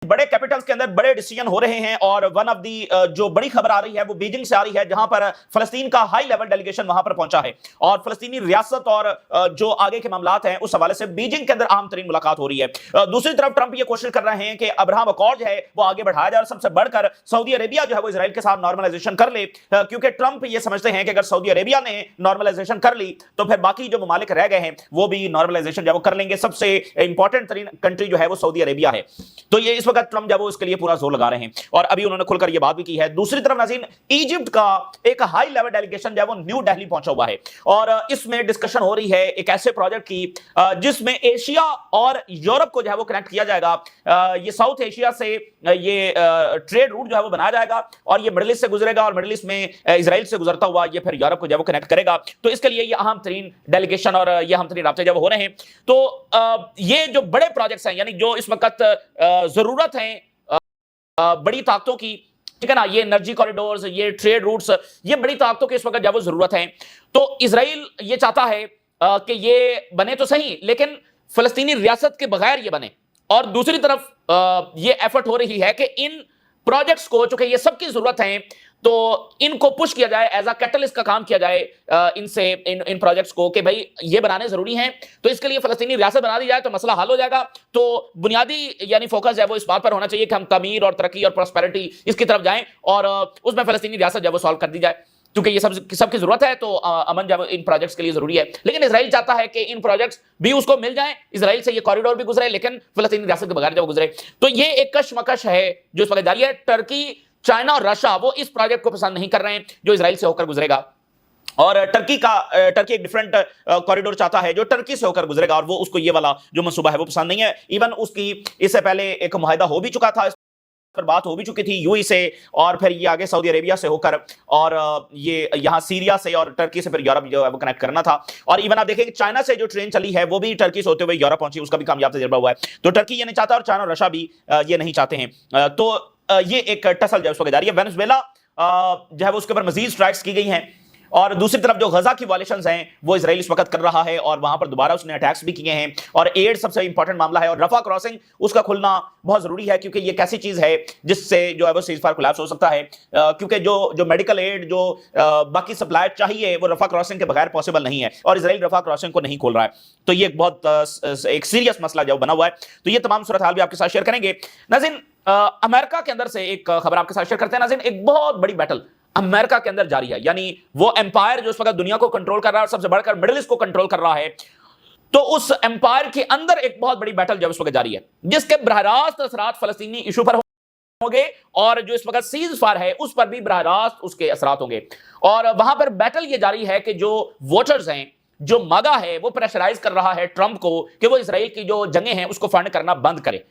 बड़े कैपिटल्स के अंदर बड़े डिसीजन हो रहे हैं और वन ऑफ दी जो बड़ी खबर आ रही है वो बीजिंग से आ रही है, जहां पर फलस्तीन का हाई लेवल डेलीगेशन वहां पर पहुंचा है और फलस्तीनी रियासत और जो आगे के मामलात हैं उस हवाले से बीजिंग के अंदर अहम तरीन मुलाकात हो रही है। दूसरी तरफ ट्रंप ये कोशिश कर रहे हैं कि अब्राहम अकॉर्ड है वो आगे बढ़ाया जाए और सबसे बढ़कर सऊदी अरेबिया जो है वो इजराइल के साथ नॉर्मलाइजेशन कर ले, क्योंकि ट्रंप ये समझते हैं कि अगर सऊदी अरेबिया ने नॉर्मलाइजेशन कर ली तो फिर बाकी जो ममालिक रह गए हैं वो भी नॉर्मलाइजेशन जब वो कर लेंगे। सबसे इंपॉर्टेंट तरीन कंट्री जो है वो सऊदी अरेबिया है, तो ये इस वक्त ट्रंप जब वो इसके लिए पूरा जोर लगा रहे हैं और अभी उन्होंने खुलकर ये बात भी की है। दूसरी तरफ नाज़रीन, इजिप्ट का एक हाई लेवल डेलीगेशन जो है वो न्यू दिल्ली पहुंचा हुआ है और इसमें डिस्कशन हो रही है एक ऐसे प्रोजेक्ट की जिसमें एशिया और यूरोप को जो है वो कनेक्ट किया जाएगा। ये साउथ एशिया से ये ट्रेड रूट जो है वो बनाया जाएगा और ये मिडिल ईस्ट से गुजरेगा और मिडिल ईस्ट में इजराइल से गुजरता हुआ ये फिर यूरोप को जो है वो कनेक्ट करेगा। तो इसके लिए ये अहम तरीन डेलीगेशन और ये अहम तरीन राब्ते जब हो रहे हैं। तो ये जो बड़े प्रोजेक्ट्स हैं, यानी जो इस वक्त जरूरत है बड़ी ताकतों की, ठीक है ना, ये एनर्जी कॉरिडोर्स, ये ट्रेड रूट्स, ये बड़ी ताकतों की इस वक्त जब वो जरूरत है। तो इजराइल ये चाहता है कि ये बने तो सही लेकिन फलस्तीनी रियासत के बगैर ये बने, और दूसरी तरफ ये एफर्ट हो रही है कि इन प्रोजेक्ट्स को, चूंकि ये सबकी जरूरत है, तो इनको पुश किया जाए, एज अ कैटलिस्ट का काम किया जाए इनसे, इन प्रोजेक्ट्स को, कि भाई ये बनाने जरूरी हैं। तो इसके लिए फलस्तीनी रियासत बना दी जाए तो मसला हल हो जाएगा। तो बुनियादी यानी फोकस है वो इस बात पर होना चाहिए कि हम तमीर और तरक्की और प्रॉस्पेरिटी इसकी तरफ जाएं और उसमें फलस्तीनी रियासत जब वो सॉल्व कर दी जाए, क्योंकि ये सबकी जरूरत है। तो अमन जब इन प्रोजेक्ट्स के लिए जरूरी है, लेकिन इजराइल चाहता है कि इन प्रोजेक्ट्स भी उसको मिल जाएं, इजराइल से ये कॉरिडोर भी गुजरे लेकिन फलस्तीनी रियासत के बगैर जब गुजरे। तो ये एक कशमकश है जो इस वक्त जारी है। टर्की, चाइना और रशिया वो इस प्रोजेक्ट को पसंद नहीं कर रहे हैं जो इजराइल से होकर गुजरेगा, और टर्की एक डिफरेंट कॉरिडोर चाहता है जो टर्की से होकर गुजरेगा और वो उसको ये वाला जो मंसूबा है वो पसंद नहीं है। इवन उसकी इससे पहले एक मुआहिदा हो भी चुका था, इस पर बात हो भी चुकी थी यूएई से, और फिर ये आगे सऊदी अरेबिया से होकर और ये यहाँ सीरिया से और टर्की से फिर यूरोप जो है वो कनेक्ट करना था। और इवन आप देखें चाइना से जो ट्रेन चली है वो भी टर्की से होते हुए यूरोप पहुंची, उसका भी कामयाब तजुर्बा हुआ है। तो टर्की ये नहीं चाहता और चाइना और रशिया भी ये नहीं चाहते हैं। तो ये एक टसल जो है जारी है। वेनेजुएला जो है वो उसके ऊपर मजीद स्ट्राइक्स की गई हैं, और दूसरी तरफ जो गजा की वायलेशंस हैं वो इजराइल इस वक्त कर रहा है और वहां पर दोबारा उसने अटैक्स भी किए हैं। और एड सबसे इंपॉर्टेंट मामला है और रफा क्रॉसिंग उसका खुलना बहुत जरूरी है, क्योंकि ये कैसी चीज है जिससे जो है वो सीजफायर कोलैप्स हो सकता है, क्योंकि जो मेडिकल एड जो बाकी सप्लाई चाहिए वो रफा क्रॉसिंग के बगैर पॉसिबल नहीं है और इजराइल रफा क्रॉसिंग को नहीं खोल रहा है। तो ये एक बहुत एक सीरियस मसला जो बना हुआ है। तो ये तमाम सूरत हाल भी आपके साथ शेयर करेंगे। नाज़रीन, अमेरिका के अंदर से एक खबर आपके साथ शेयर करते हैं। नाज़रीन, एक बहुत बड़ी बैटल अमेरिका के अंदर जारी है, यानी वो एम्पायर जो इस वक्त दुनिया को कंट्रोल कर रहा है और सबसे बढ़कर मिडिल ईस्ट को कंट्रोल कर रहा है। तो उस एम्पायर के अंदर एक बहुत बड़ी बैटल जो इस वक्त जारी है, जिसके बरह रास्त असरात फलस्तीनी इशू पर होंगे और जो इस वक्त सीज फायर है उस पर भी बरह रास्त उसके असरात होंगे। और वहां पर बैटल ये जारी है कि जो वोटर्स हैं, जो मागा है, वो प्रेशराइज कर रहा है ट्रंप को कि वो इसराइल की जो जंगें हैं उसको फंड करना बंद करे।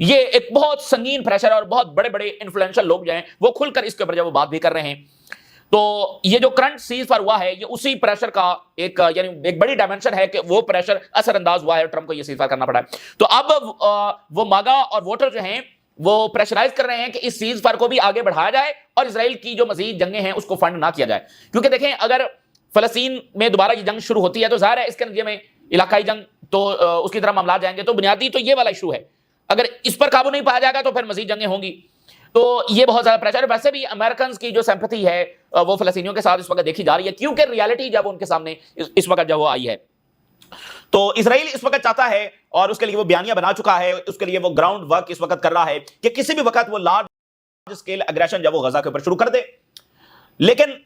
ये एक बहुत संगीन प्रेशर है और बहुत बड़े बड़े इन्फ्लुएंशियल लोग जो हैं वो खुलकर इसके ऊपर जब वो बात भी कर रहे हैं। तो ये जो करंट सीज फायर हुआ है ये उसी प्रेशर का एक यानी एक बड़ी डायमेंशन है कि वो प्रेशर असरअंदाज हुआ है, ट्रंप को ये सीज फायर करना पड़ा है। तो अब वो मागा और वोटर जो हैं वो प्रेशराइज कर रहे हैं कि इस सीज फायर को भी आगे बढ़ाया जाए और इसराइल की जो मजीद जंगें हैं उसको फंड ना किया जाए, क्योंकि देखें अगर फलस्तीन में दोबारा ये जंग शुरू होती है तो जाहिर है इसके नतीजे में इलाकाई जंग तो उसकी तरह मामला जाएंगे। तो बुनियादी तो ये वाला इशू है, अगर इस पर काबू नहीं पाया जाएगा तो फिर मजीद जंगें होंगी। तो ये बहुत ज्यादा प्रेशर है। वैसे भी अमेरिकन की जो सिंपैथी है वो फलस्तीनियों के साथ इस वक्त देखी जा रही है, क्योंकि रियलिटी जब उनके सामने इस वक्त जब वो आई है। तो इसराइल इस वक्त चाहता है और उसके लिए वो बयानिया बना चुका है, उसके लिए वो ग्राउंड वर्क इस वक्त कर रहा है कि किसी भी वक्त वो लार्ज स्केल एग्रेशन जब वो गजा के ऊपर शुरू कर दे। लेकिन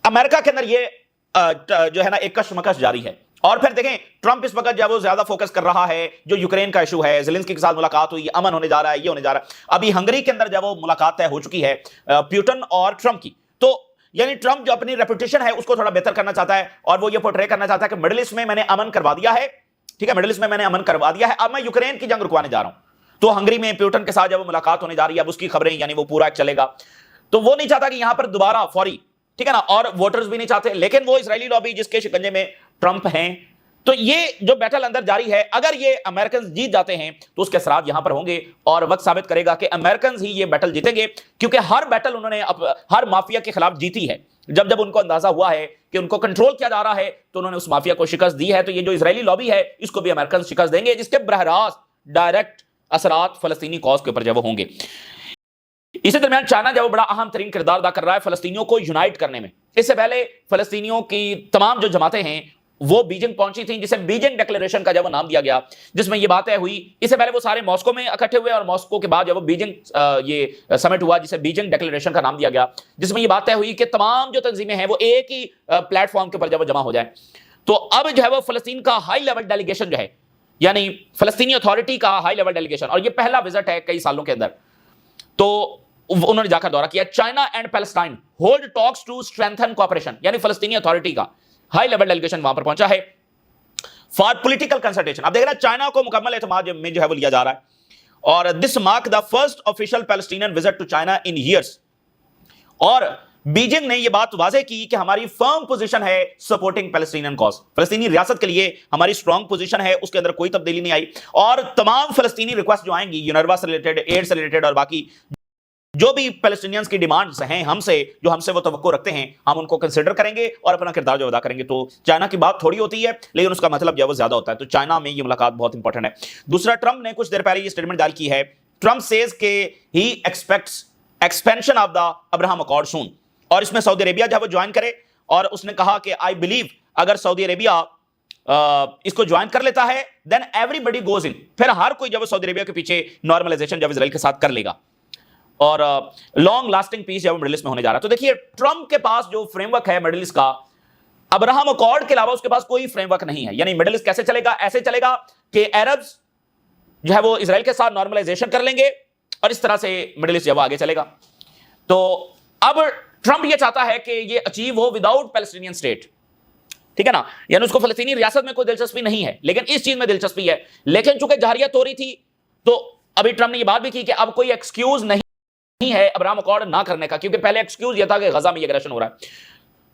अमेरिका के अंदर ये जो है ना एक कशमकश जारी है। और फिर देखें ट्रंप इस वक्त जब वो ज्यादा फोकस कर रहा है जो यूक्रेन का इशू है, ज़ेलेंस्की के साथ मुलाकात हुई, अमन होने जा रहा है, ये होने जा रहा है। अभी हंगरी के अंदर जब वो मुलाकात तय हो चुकी है पुतिन और ट्रंप की, तो यानी ट्रंप जो अपनी रेपुटेशन है उसको थोड़ा बेहतर करना चाहता है और वो ये पोर्ट्रे करना चाहता है कि मिडिल ईस्ट में मैंने अमन करवा दिया है, ठीक है, मिडिल ईस्ट में मैंने अमन करवा दिया है, अब मैं यूक्रेन की जंग रुकवाने जा रहा हूं। तो हंगरी में पुतिन के साथ जब वो मुलाकात होने जा रही है, अब उसकी खबरें यानी वो पूरा चलेगा। तो वो नहीं चाहता कि यहां पर दोबारा फौरी, ठीक है ना, और वोटर्स भी नहीं चाहते, लेकिन वो इजरायली लॉबी जिसके शिकंजे में ट्रंप हैं। तो ये जो बैटल अंदर जारी है, अगर ये अमेरिकन जीत जाते हैं तो उसके असरात यहां पर होंगे और वक्त साबित करेगा कि अमेरिकन ही ये बैटल जीतेंगे, क्योंकि हर बैटल उन्होंने हर माफिया के खिलाफ जीती है। जब जब उनको अंदाजा हुआ है कि उनको कंट्रोल किया जा रहा है तो उन्होंने उस माफिया को शिकस्त दी है। तो ये जो इजरायली लॉबी है इसको भी अमेरिकन शिकस्त देंगे, जिसके बरह रास्त डायरेक्ट असरात फलस्तीनी कॉज के ऊपर जब हूं होंगे। इसी दरमियान चाइना जो बड़ा अहम तरीन किरदार अदा कर रहा है फलस्तीनियों को यूनाइट करने में। इससे पहले फलस्तीनियों की तमाम जो जमातें हैं वो बीजिंग पहुंची थी, जिसे बीजिंग डिक्लेरेशन का जब नाम दिया गया, जिसमें ये बातें हुई। इससे पहले वो सारे मॉस्को में इकट्ठे हुए और मॉस्को के बाद जब वो बीजिंग ये समिट हुआ जिसे बीजिंग डिक्लेरेशन का नाम दिया गया, जिसमें ये बातें हुई कि तमाम जो तंजीमें हैं वो एक ही प्लेटफॉर्म के ऊपर जब जमा हो जाए। तो अब जो है वो फलस्तीन का हाई लेवल डेलीगेशन जो है, यानी फलस्तीनी अथॉरिटी का हाई लेवल डेलीगेशन, और ये पहला विजिट है कई सालों के अंदर, तो उन्होंने जाकर दौरा किया। China and Palestine hold talks to strengthen cooperation, यानी फलस्तीनी अथॉरिटी का हाई लेवल डेलीगेशन वहां पर पहुंचा है फॉर पॉलिटिकल कंसल्टेशन। अब देख रहे हैं चाइना को मुकम्मल एतमाद में जो है वो लिया जा रहा है, और this mark the first official Palestinian visit to China in years. और बीजिंग ने यह बात वाज़ेह की कि हमारी फर्म पोजीशन है सपोर्टिंग पैलेस्टीनियन कॉज, फलस्तीनी रियासत के लिए हमारी स्ट्रांग पोजीशन है, उसके अंदर कोई तब्दीली नहीं आई। और तमाम फलस्तीनी रिक्वेस्ट जो आएंगी यूनरवा से रिलेटेड, एड से रिलेटेड और बाकी जो भी पैलेस्टीनियंस की डिमांड्स हैं हमसे, जो हमसे वो तवक्को रखते हैं, हम उनको कंसिडर करेंगे और अपना किरदार जो अदा करेंगे। तो चाइना की बात थोड़ी होती है लेकिन उसका मतलब जो है वो ज्यादा होता है। तो चाइना में ये मुलाकात बहुत इंपॉर्टेंट है। दूसरा, ट्रंप ने कुछ देर पहले ये स्टेटमेंट जारी की है। ट्रंप सेज के ही expects expansion of the Abraham Accord soon, और इसमें सऊदी अरेबिया जो है वो ज्वाइन करे। और उसने कहा कि आई बिलीव अगर सऊदी अरेबिया इसको ज्वाइन कर लेता है देन एवरीबडी गोज इन, फिर हर कोई जब सऊदी अरेबिया के पीछे नॉर्मलाइजेशन जब इजराइल के साथ कर लेगा और लॉन्ग लास्टिंग पीस जब मिडिल ईस्ट में होने जा रहा है। तो देखिए ट्रंप के पास जो फ्रेमवर्क है मिडिल ईस्ट का, अब्राहम अकॉर्ड के अलावा उसके पास कोई फ्रेमवर्क नहीं है। यानी मिडिल ईस्ट कैसे चलेगा? ऐसे चलेगा कि अरब्स जो है वो इजराइल के साथ नॉर्मलाइजेशन कर लेंगे और इस तरह से मिडिल ईस्ट जब आगे चलेगा। तो अब ट्रंप ये चाहता है कि ये अचीव हो विदाउट पैलेस्टीनियन स्टेट, ठीक है ना, यानी उसको फलस्तीनी रियासत में कोई दिलचस्पी नहीं है, लेकिन इस चीज में दिलचस्पी है। लेकिन चूंकि जहरियत हो रही थी तो अभी ट्रंप ने ये बात भी की कि अब कोई एक्सक्यूज नहीं है अब्राहम अकॉर्ड ना करने का, क्योंकि पहले एक्सक्यूज ये था कि गजा में एग्रेशन हो रहा है।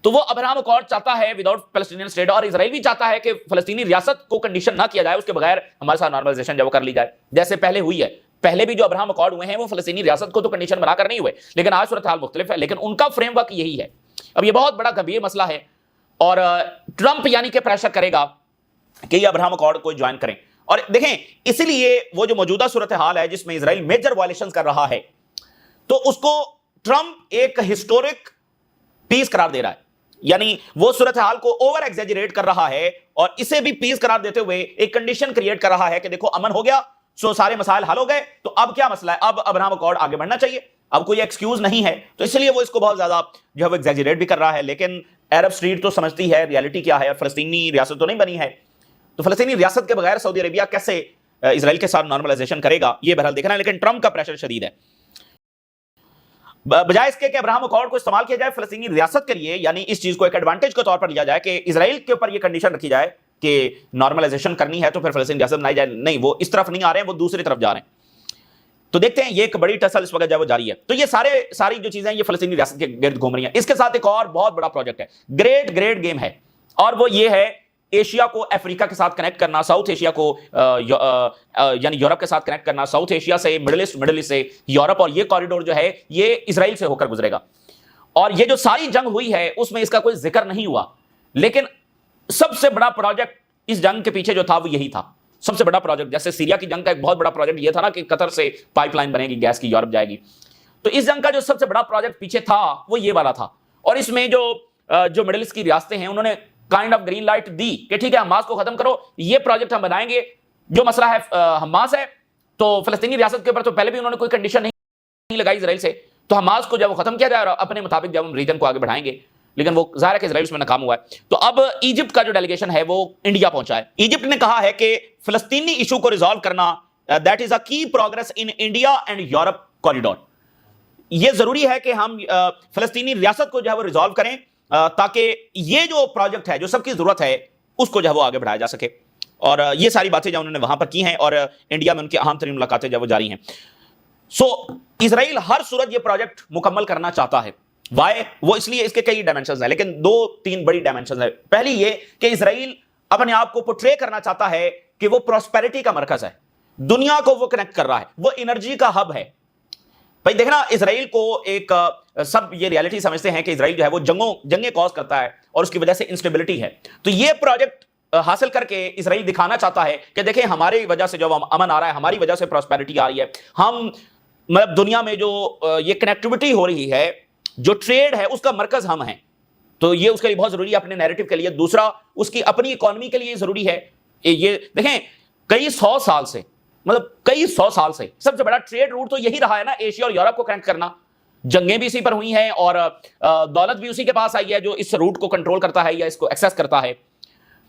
तो वो अब्राहम अकॉर्ड चाहता है विदाउट पैलेस्टीनियन स्टेट, और इजराइल भी चाहता है कि फलस्तीनी रियासत को कंडीशन ना किया जाए, उसके बगैर हमारे साथ नॉर्मलाइजेशन जब कर ली जाए, जैसे पहले हुई है। पहले भी जो अब्राहम अकॉर्ड हुए हैं वो फलस्तीनी रियासत को तो कंडीशन बनाकर नहीं हुए, लेकिन आज सूरत हाल मुख्तलिफ है, लेकिन उनका फ्रेमवर्क यही है। अब ये बहुत बड़ा गंभीर मसला है और ट्रंप यानी कि प्रेशर करेगा कि ये अब्राहम अकॉर्ड को ज्वाइन करें। और देखें, इसीलिए वो जो मौजूदा सूरत हाल है जिसमें इजराइल मेजर वायलेशंस कर रहा है, तो उसको ट्रंप एक हिस्टोरिक पीस करार दे रहा है। यानी वो सूरत हाल को ओवर एग्जेजरेट कर रहा है और इसे भी पीस करार देते हुए एक कंडीशन क्रिएट कर रहा है कि देखो अमन हो गया, सो सारे मसाइल हल हो गए, तो अब क्या मसला है, अब अब्राहम अकॉर्ड आगे बढ़ना चाहिए, अब कोई एक्सक्यूज नहीं है। तो इसलिए वो इसको बहुत ज्यादा जो है वो एग्जेजरेट भी कर रहा है। लेकिन अरब स्ट्रीट तो समझती है रियलिटी क्या है, फलस्तीनी रियासत तो नहीं बनी है, तो फलस्तीनी रियासत के बगैर सऊदी अरेबिया कैसे इजराइल के साथ नॉर्मलाइजेशन करेगा, ये बहरहाल देखना है। लेकिन ट्रंप का प्रेशर शदीद है। बजाय इसके कि अब्राहम अकॉर्ड को इस्तेमाल किया जाए फलस्तीनी रियासत के लिए, यानी इस चीज को एक एडवांटेज के तौर पर लिया जाए कि इजराइल के ऊपर यह कंडीशन रखी जाए कि नॉर्मलाइजेशन करनी है तो फिर फलस्तीनी रियासत बनाई जाए, नहीं, वो इस तरफ नहीं आ रहे हैं, वो दूसरी तरफ जा रहे हैं। तो देखते हैं, ये एक बड़ी टसल इस वक्त जो जारी है। तो ये सारी जो चीजें ये फलस्तीनी रियासत के गिर्द घूम रही हैं। इसके साथ एक और बहुत बड़ा प्रोजेक्ट है, ग्रेट गेम है, और वो ये है एशिया को अफ्रीका के साथ कनेक्ट करना, साउथ एशिया को यानी यूरोप के साथ कनेक्ट करना, साउथ एशिया से मिडिल ईस्ट से यूरोप, और ये कॉरिडोर जो है ये इजराइल से होकर गुजरेगा। और ये जो सारी जंग हुई है उसमें इसका कोई जिक्र नहीं हुआ, लेकिन सबसे बड़ा प्रोजेक्ट इस जंग के पीछे जो था वो यही था, सबसे बड़ा प्रोजेक्ट। जैसे सीरिया की जंग का एक बहुत बड़ा प्रोजेक्ट ये था ना कि कतर से पाइपलाइन बनेगी गैस की, यूरोप जाएगी। तो इस जंग का जो सबसे बड़ा प्रोजेक्ट पीछे था वो ये वाला था। और इसमें जो मिडिल ईस्ट की रियासतें हैं उन्होंने काइंड ऑफ ग्रीन लाइट दी कि ठीक है, हमास को खत्म करो, ये प्रोजेक्ट हम बनाएंगे। जो मसला है हमास है, तो फलस्तीनी रियासत के ऊपर तो पहले भी उन्होंने कोई कंडीशन नहीं लगाई इजराइल से, तो हमास को जब वो खत्म किया जाए और अपने मुताबिक जब हम रीजन को आगे बढ़ाएंगे, लेकिन वो ज़ाहिर है कि इजराइल उसमें नाकाम हुआ है। तो अब इजिप्ट का जो डेलीगेशन है वो इंडिया पहुंचा है। इजिप्ट ने कहा है कि फलस्तीनी इशू को रिजॉल्व करना दैट इज अ की progress in India and Europe corridor. ये जरूरी है कि हम फलस्तीनी रियासत को जो है वो रिजॉल्व करें ताकि ये जो प्रोजेक्ट है जो सबकी जरूरत है उसको जो है वो आगे बढ़ाया जा सके। और ये सारी बातें जो उन्होंने वहां पर की हैं और इंडिया में उनकी अहम तरीन मुलाकातें जो वो जारी हैं। सो इजराइल हर सूरत ये प्रोजेक्ट मुकम्मल करना चाहता है। वाई? वो इसलिए, इसके कई डायमेंशंस हैं, लेकिन 2-3 बड़ी डायमेंशंस हैं। पहली ये कि इजराइल अपने आप को पोर्ट्रे करना चाहता है कि वो प्रॉस्पेरिटी का मरकज है, दुनिया को वो कनेक्ट कर रहा है, वो एनर्जी का हब है। भाई देखना, इजराइल को एक सब ये रियलिटी समझते हैं कि इजराइल जो है वो जंगें कॉज करता है और उसकी वजह से इंस्टेबिलिटी है। तो ये प्रोजेक्ट حاصل کر کے اسرائیل دکھانا چاہتا ہے کہ دیکھیں ہماری وجہ سے جو امن آ رہا ہے, ہماری وجہ سے پراسپیرٹی آ رہی ہے, ہم مطلب دنیا میں جو یہ کنیکٹیوٹی ہو رہی ہے, جو ٹریڈ ہے اس کا مرکز ہم ہیں. تو یہ اس کے لیے بہت ضروری ہے اپنے نیریٹو کے لیے. دوسرا اس کی اپنی اکانومی کے لیے ضروری ہے. یہ دیکھیں کئی سو سال سے سب سے بڑا ٹریڈ روٹ تو یہی رہا ہے نا, ایشیا اور یورپ کو کنیکٹ کرنا. جنگیں بھی اسی پر ہوئی ہیں اور دولت بھی اسی کے پاس آئی ہے جو اس روٹ کو کنٹرول کرتا ہے یا اس کو ایکسیس کرتا ہے.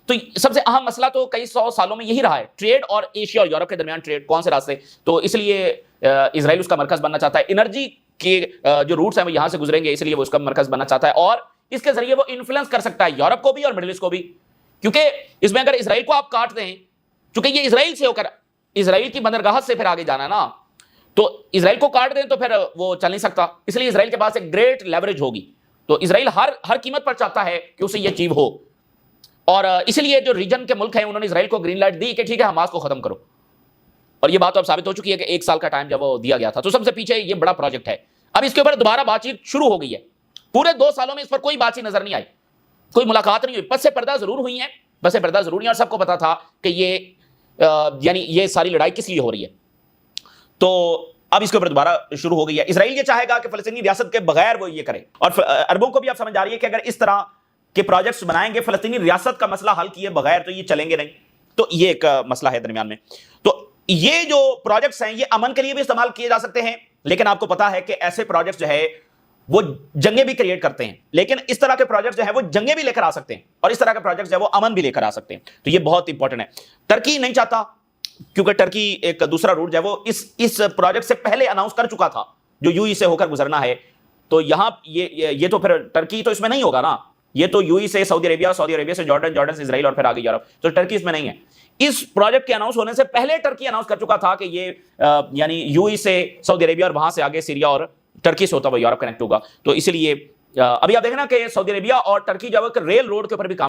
تو سب سے اہم مسئلہ تو کئی سو سالوں میں یہی رہا ہے, ٹریڈ اور ایشیا اور یورپ کے درمیان ٹریڈ, کون سے راستے. تو اس لیے اسرائیل اس کا مرکز بننا چاہتا ہے. انرجی کے جو روٹس ہیں وہ یہاں سے گزریں گے, اس لیے وہ اس کا مرکز بننا چاہتا ہے, اور اس کے ذریعے وہ انفلوئنس کر سکتا ہے یورپ کو بھی اور مڈل ایسٹ کو بھی. کیونکہ اس میں اگر اسرائیل کو آپ کاٹ دیں, چونکہ یہ اسرائیل سے ہو کر اسرائیل کی بندرگاہ سے پھر آگے جانا ہے نا, تو اسرائیل کو کاٹ دیں تو پھر وہ چل نہیں سکتا. اس لیے اسرائیل کے پاس ایک گریٹ لیوریج ہوگی. تو اسرائیل ہر قیمت پر چاہتا ہے کہ اسے یہ اچیو ہو, اور اس لیے جو ریجن کے ملک ہیں انہوں نے اسرائیل کو گرین لائٹ دی کہ ٹھیک ہے حماس کو ختم کرو. اور یہ بات تو اب ثابت ہو چکی ہے کہ 1 سال کا ٹائم جب وہ دیا گیا تھا, تو سب سے پیچھے یہ بڑا پروجیکٹ ہے. اب اس کے اوپر دوبارہ بات چیت شروع ہو گئی ہے. پورے 2 سالوں میں اس پر کوئی بات چیت نظر نہیں آئی, کوئی ملاقات نہیں ہوئی. پس سے پردہ ضرور ہوئی ہیں, اور سب کو پتا تھا کہ یعنی یہ ساری لڑائی کس لیے ہو رہی ہے. تو اب اس کے اوپر دوبارہ شروع ہو گئی ہے. اسرائیل یہ چاہے گا کہ فلسطینی ریاست کے بغیر وہ یہ کرے, اور عربوں کو بھی اب سمجھ آ رہی ہے کہ اگر اس طرح کے پروجیکٹس بنائیں گے فلسطینی ریاست کا مسئلہ حل کیے بغیر تو یہ چلیں گے نہیں. تو یہ ایک مسئلہ ہے درمیان میں. تو یہ جو پروجیکٹس ہیں یہ امن کے لیے بھی استعمال کیے جا سکتے ہیں, لیکن آپ کو پتا ہے کہ ایسے پروجیکٹس جو ہے وہ جنگیں بھی کریٹ کرتے ہیں. لیکن اس طرح کے پروجیکٹس جو ہے وہ جنگیں بھی لے کر آ سکتے ہیں, اور اس طرح کے پروجیکٹس جو ہے وہ امن بھی لے کر آ سکتے ہیں. تو یہ بہت امپورٹنٹ ہے. ٹرکی نہیں چاہتا, کیونکہ ٹرکی ایک دوسرا روٹ جو ہے وہ اس پروجیکٹ سے پہلے اناؤنس کر چکا تھا جو یو ای سے ہو کر گزرنا ہے. تو یہاں یہ تو پھر ٹرکی تو اس میں نہیں ہوگا نا, یہ تو یو ای سے سعودی عربیہ سے جارڈن سے اسرائیل اور پھر آگے یورپ. تو ٹرکی اس میں نہیں ہے. اس پروجیکٹ کے اناؤنس ہونے سے پہلے ٹرکی اناؤنس کر چکا تھا کہ یہ یعنی یو ای سے سعودی عربیہ اور وہاں سے آگے سیریا اور ٹرکی سے ہوتا ہوا یورپ کنیکٹ ہوگا. تو اسی لیے ابھی آپ دیکھیں نا کہ سعودی عربیہ اور ٹرکی جو ہے ریل روڈ کے اوپر بھی کام